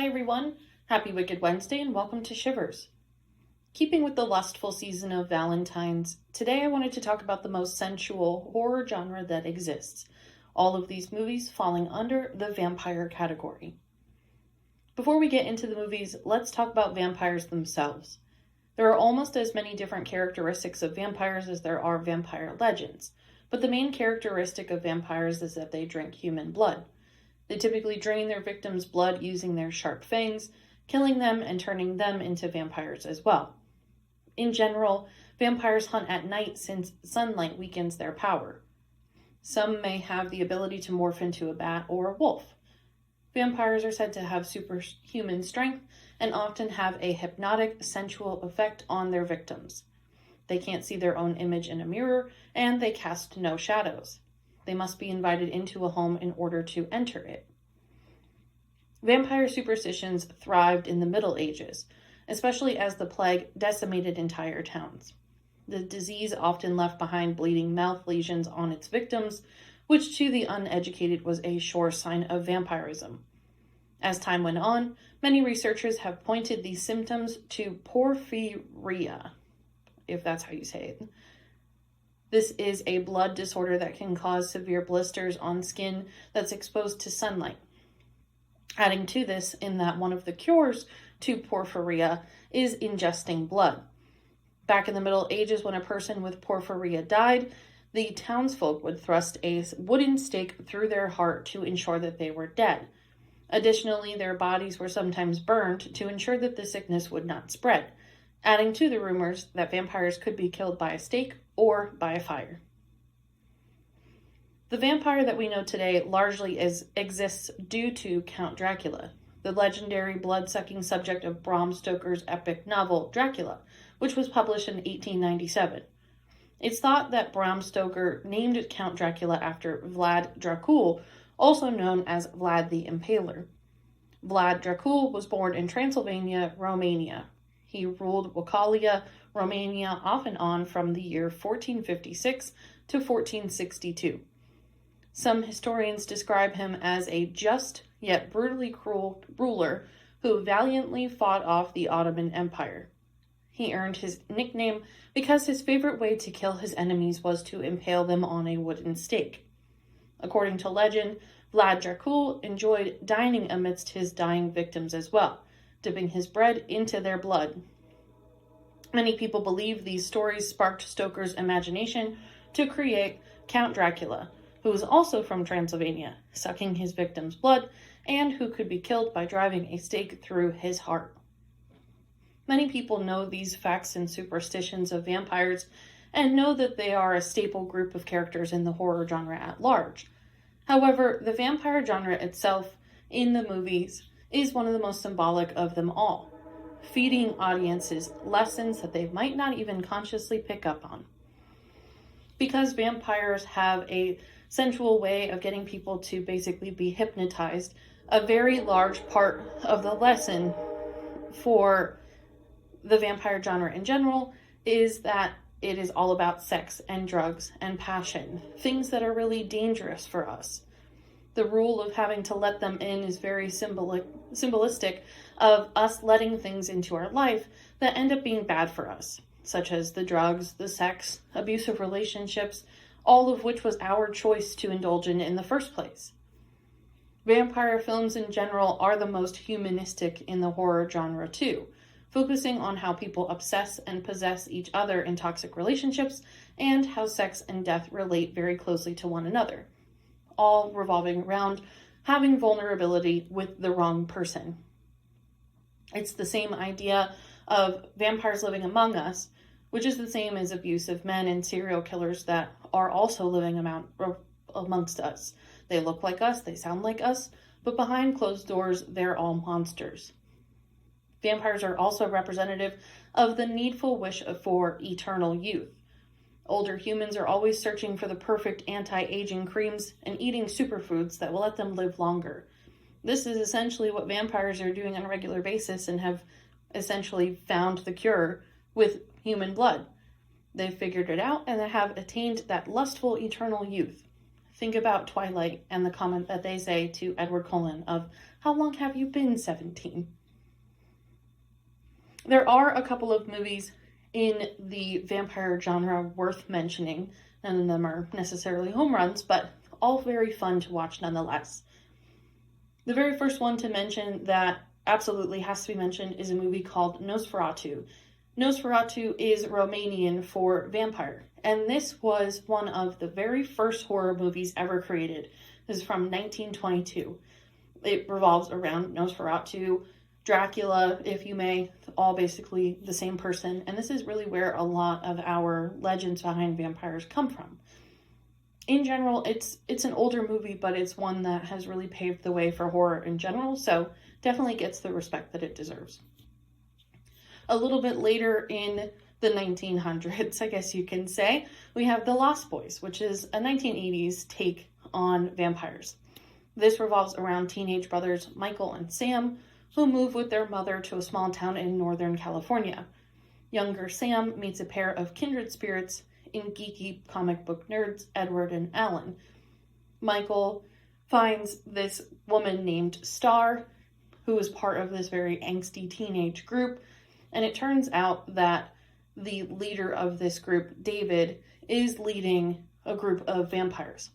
Hi everyone, happy Wicked Wednesday and welcome to Shivers. Keeping with the lustful season of Valentine's, today I wanted to talk about the most sensual horror genre that exists, all of these movies falling under the vampire category. Before we get into the movies, let's talk about vampires themselves. There are almost as many different characteristics of vampires as there are vampire legends, but the main characteristic of vampires is that they drink human blood. They typically drain their victims' blood using their sharp fangs, killing them and turning them into vampires as well. In general, vampires hunt at night since sunlight weakens their power. Some may have the ability to morph into a bat or a wolf. Vampires are said to have superhuman strength and often have a hypnotic, sensual effect on their victims. They can't see their own image in a mirror, and they cast no shadows. They must be invited into a home in order to enter it. Vampire superstitions thrived in the Middle Ages, especially as the plague decimated entire towns. The disease often left behind bleeding mouth lesions on its victims, which to the uneducated was a sure sign of vampirism. As time went on, many researchers have pointed these symptoms to porphyria, if that's how you say it. This is a blood disorder that can cause severe blisters on skin that's exposed to sunlight. Adding to this, in that one of the cures to porphyria is ingesting blood. Back in the Middle Ages, when a person with porphyria died, the townsfolk would thrust a wooden stake through their heart to ensure that they were dead. Additionally, their bodies were sometimes burned to ensure that the sickness would not spread, adding to the rumors that vampires could be killed by a stake or by a fire. The vampire that we know today largely exists due to Count Dracula, the legendary blood-sucking subject of Bram Stoker's epic novel Dracula, which was published in 1897. It's thought that Bram Stoker named Count Dracula after Vlad Dracul, also known as Vlad the Impaler. Vlad Dracul was born in Transylvania, Romania. He ruled Wallachia, Romania off and on from the year 1456 to 1462. Some historians describe him as a just yet brutally cruel ruler who valiantly fought off the Ottoman Empire. He earned his nickname because his favorite way to kill his enemies was to impale them on a wooden stake. According to legend, Vlad Dracul enjoyed dining amidst his dying victims as well, dipping his bread into their blood. Many people believe these stories sparked Stoker's imagination to create Count Dracula, who was also from Transylvania, sucking his victim's blood, and who could be killed by driving a stake through his heart. Many people know these facts and superstitions of vampires and know that they are a staple group of characters in the horror genre at large. However, the vampire genre itself in the movies is one of the most symbolic of them all, feeding audiences lessons that they might not even consciously pick up on. Because vampires have a sensual way of getting people to basically be hypnotized, a very large part of the lesson for the vampire genre in general is that it is all about sex and drugs and passion, things that are really dangerous for us. The rule of having to let them in is very symbolistic of us letting things into our life that end up being bad for us, such as the drugs, the sex, abusive relationships, all of which was our choice to indulge in the first place. Vampire films in general are the most humanistic in the horror genre too, focusing on how people obsess and possess each other in toxic relationships and how sex and death relate very closely to one another, all revolving around having vulnerability with the wrong person. It's the same idea of vampires living among us, which is the same as abusive men and serial killers that are also living amongst us. They look like us, they sound like us, but behind closed doors, they're all monsters. Vampires are also representative of the needful wish for eternal youth. Older humans are always searching for the perfect anti-aging creams and eating superfoods that will let them live longer. This is essentially what vampires are doing on a regular basis and have essentially found the cure with human blood. They've figured it out and they have attained that lustful eternal youth. think about Twilight and the comment that they say to Edward Cullen of, "How long have you been 17?" There are a couple of movies in the vampire genre worth mentioning. None of them are necessarily home runs, but all very fun to watch nonetheless. The very first one to mention that absolutely has to be mentioned is a movie called Nosferatu. Nosferatu is Romanian for vampire, and this was one of the very first horror movies ever created. This is from 1922. It revolves around Nosferatu, Dracula, if you may, all basically the same person, and this is really where a lot of our legends behind vampires come from. In general, it's an older movie, but it's one that has really paved the way for horror in general, so definitely gets the respect that it deserves. A little bit later in the 1900s, I guess you can say, we have The Lost Boys, which is a 1980s take on vampires. This revolves around teenage brothers Michael and Sam, who move with their mother to a small town in Northern California. Younger Sam meets a pair of kindred spirits in geeky comic book nerds, Edward and Alan. Michael finds this woman named Star, who is part of this very angsty teenage group, and it turns out that the leader of this group, David, is leading a group of vampires.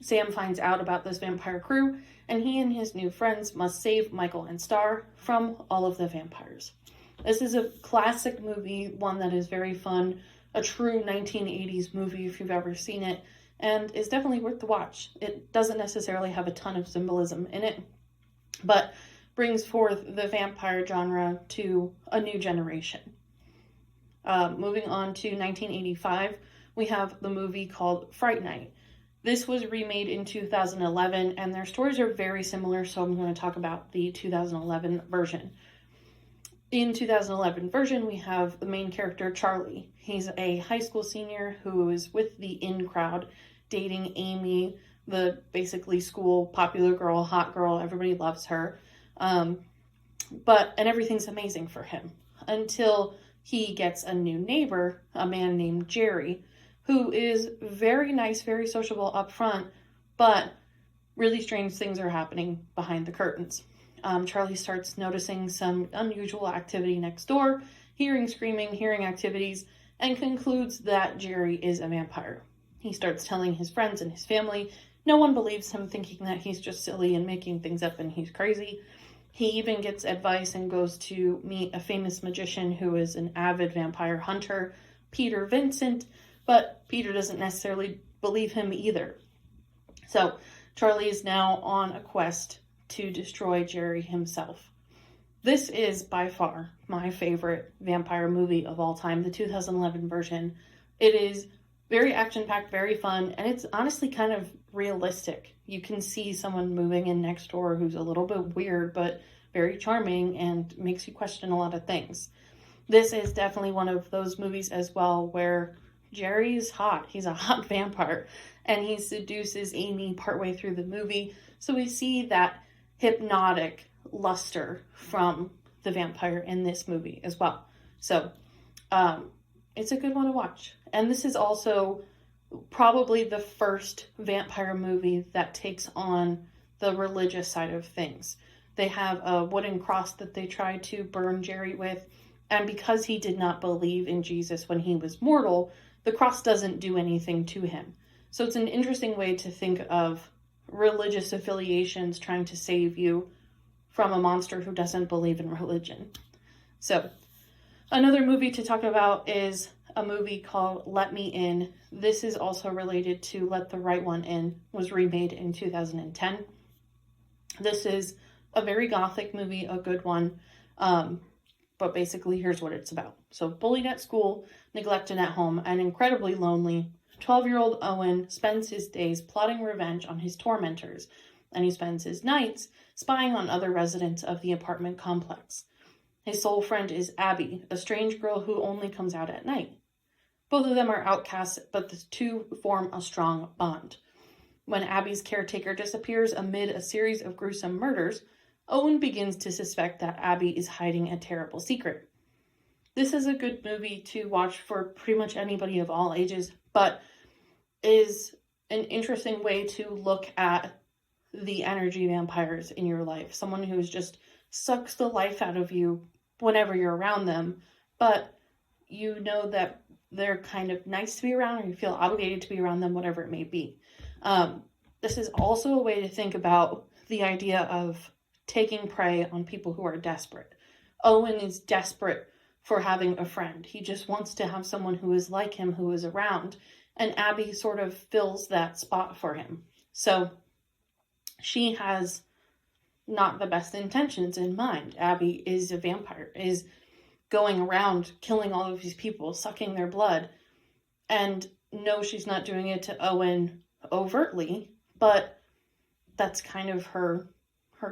Sam finds out about this vampire crew, and he and his new friends must save Michael and Star from all of the vampires. This is a classic movie, one that is very fun, a true 1980s movie if you've ever seen it, and is definitely worth the watch. It doesn't necessarily have a ton of symbolism in it, but brings forth the vampire genre to a new generation. Moving on to 1985, we have the movie called Fright Night. This was remade in 2011, and their stories are very similar, so I'm going to talk about the 2011 version. In 2011 version, we have the main character, Charlie. He's a high school senior who is with the in crowd, dating Amy, the basically school popular girl, hot girl, everybody loves her. And everything's amazing for him until he gets a new neighbor, a man named Jerry, who is very nice, very sociable up front, but really strange things are happening behind the curtains. Charlie starts noticing some unusual activity next door, hearing screaming, hearing activities, and concludes that Jerry is a vampire. He starts telling his friends and his family. No one believes him, thinking that he's just silly and making things up and he's crazy. He even gets advice and goes to meet a famous magician who is an avid vampire hunter, Peter Vincent, but Peter doesn't necessarily believe him either. So Charlie is now on a quest to destroy Jerry himself. This is by far my favorite vampire movie of all time, the 2011 version. It is very action-packed, very fun, and it's honestly kind of realistic. You can see someone moving in next door who's a little bit weird, but very charming and makes you question a lot of things. This is definitely one of those movies as well where Jerry is hot. He's a hot vampire, and he seduces Amy partway through the movie. So we see that hypnotic luster from the vampire in this movie as well. So it's a good one to watch. And this is also probably the first vampire movie that takes on the religious side of things. They have a wooden cross that they try to burn Jerry with, and because he did not believe in Jesus when he was mortal, the cross doesn't do anything to him. So it's an interesting way to think of religious affiliations trying to save you from a monster who doesn't believe in religion. So another movie to talk about is a movie called Let Me In. This is also related to Let the Right One In, was remade in 2010. This is a very gothic movie, a good one, but basically here's what it's about. So bullied at school, neglected at home, and incredibly lonely, 12-year-old Owen spends his days plotting revenge on his tormentors, and he spends his nights spying on other residents of the apartment complex. His sole friend is Abby, a strange girl who only comes out at night. Both of them are outcasts, but the two form a strong bond. When Abby's caretaker disappears amid a series of gruesome murders, Owen begins to suspect that Abby is hiding a terrible secret. This is a good movie to watch for pretty much anybody of all ages, but is an interesting way to look at the energy vampires in your life. Someone who just sucks the life out of you whenever you're around them, but you know that they're kind of nice to be around, or you feel obligated to be around them, whatever it may be. This is also a way to think about the idea of taking prey on people who are desperate. Owen is desperate for having a friend. He just wants to have someone who is like him, who is around. And Abby sort of fills that spot for him. So she has not the best intentions in mind. Abby is a vampire, is going around killing all of these people, sucking their blood. And no, she's not doing it to Owen overtly, but that's kind of her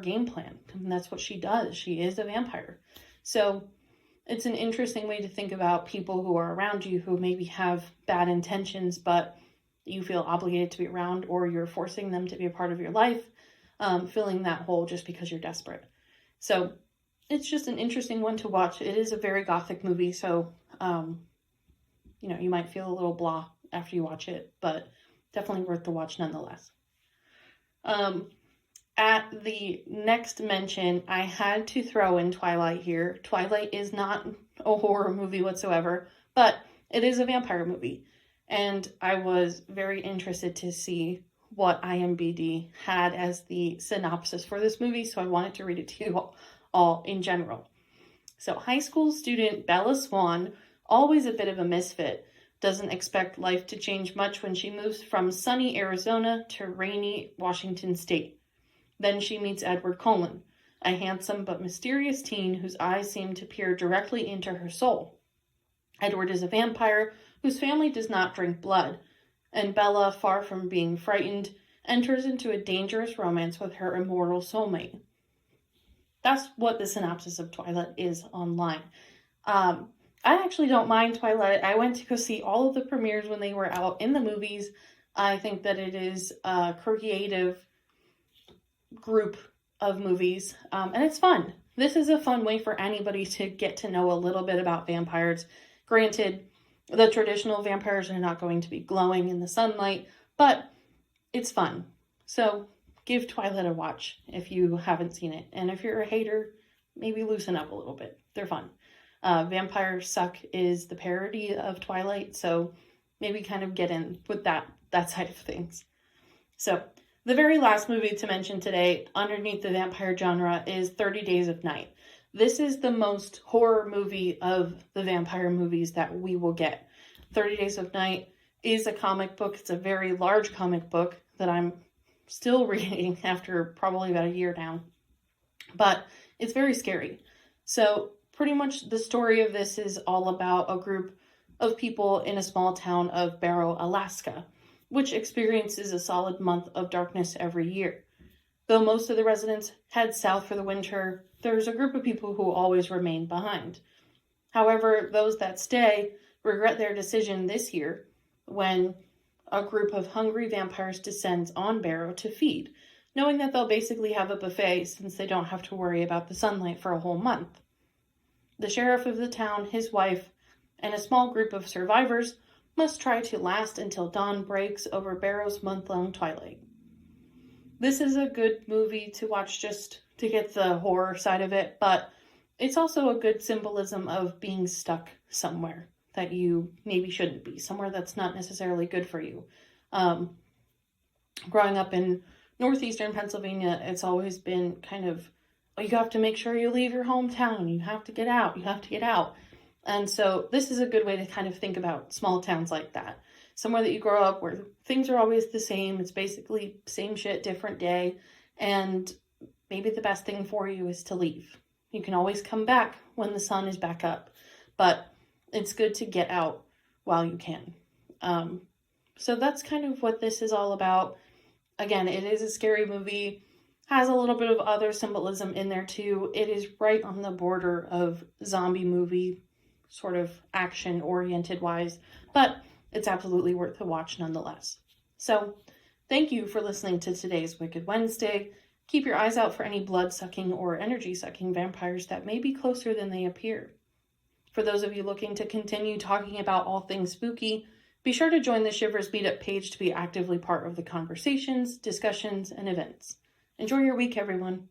game plan. And that's what she does. She is a vampire. So it's an interesting way to think about people who are around you who maybe have bad intentions, but you feel obligated to be around, or you're forcing them to be a part of your life, filling that hole just because you're desperate. So it's just an interesting one to watch. It is a very gothic movie, so, you might feel a little blah after you watch it, but definitely worth the watch nonetheless. At the next mention, I had to throw in Twilight here. Twilight is not a horror movie whatsoever, but it is a vampire movie. And I was very interested to see what IMDb had as the synopsis for this movie, so I wanted to read it to you all in general. So, high school student Bella Swan, always a bit of a misfit, doesn't expect life to change much when she moves from sunny Arizona to rainy Washington State. Then she meets Edward Cullen, a handsome but mysterious teen whose eyes seem to peer directly into her soul. Edward is a vampire whose family does not drink blood, and Bella, far from being frightened, enters into a dangerous romance with her immortal soulmate. That's what the synopsis of Twilight is online. I actually don't mind Twilight. I went to go see all of the premieres when they were out in the movies. I think that it is a creative group of movies, and it's fun. This is a fun way for anybody to get to know a little bit about vampires. Granted, the traditional vampires are not going to be glowing in the sunlight, but it's fun. So give Twilight a watch if you haven't seen it. And if you're a hater, maybe loosen up a little bit. They're fun. Vampire Suck is the parody of Twilight, so maybe kind of get in with that side of things. So the very last movie to mention today, underneath the vampire genre, is 30 Days of Night. This is the most horror movie of the vampire movies that we will get. 30 Days of Night is a comic book. It's a very large comic book that I'm still reading after probably about a year now. But it's very scary. So pretty much the story of this is all about a group of people in a small town of Barrow, Alaska, which experiences a solid month of darkness every year. Though most of the residents head south for the winter, there's a group of people who always remain behind. However, those that stay regret their decision this year when a group of hungry vampires descends on Barrow to feed, knowing that they'll basically have a buffet since they don't have to worry about the sunlight for a whole month. The sheriff of the town, his wife, and a small group of survivors must try to last until dawn breaks over Barrow's month-long twilight. This is a good movie to watch just to get the horror side of it, but it's also a good symbolism of being stuck somewhere that you maybe shouldn't be, somewhere that's not necessarily good for you. Growing up in northeastern Pennsylvania, it's always been kind of, you have to make sure you leave your hometown, you have to get out. And so this is a good way to kind of think about small towns like that. Somewhere that you grow up where things are always the same. It's basically same shit, different day. And maybe the best thing for you is to leave. You can always come back when the sun is back up. But it's good to get out while you can. So that's kind of what this is all about. Again, it is a scary movie. Has a little bit of other symbolism in there too. It is right on the border of zombie movie, sort of action-oriented wise, but it's absolutely worth a watch nonetheless. So, thank you for listening to today's Wicked Wednesday. Keep your eyes out for any blood-sucking or energy-sucking vampires that may be closer than they appear. For those of you looking to continue talking about all things spooky, Be sure to join the Shivers Meetup page to be actively part of the conversations, discussions, and events. Enjoy your week, everyone.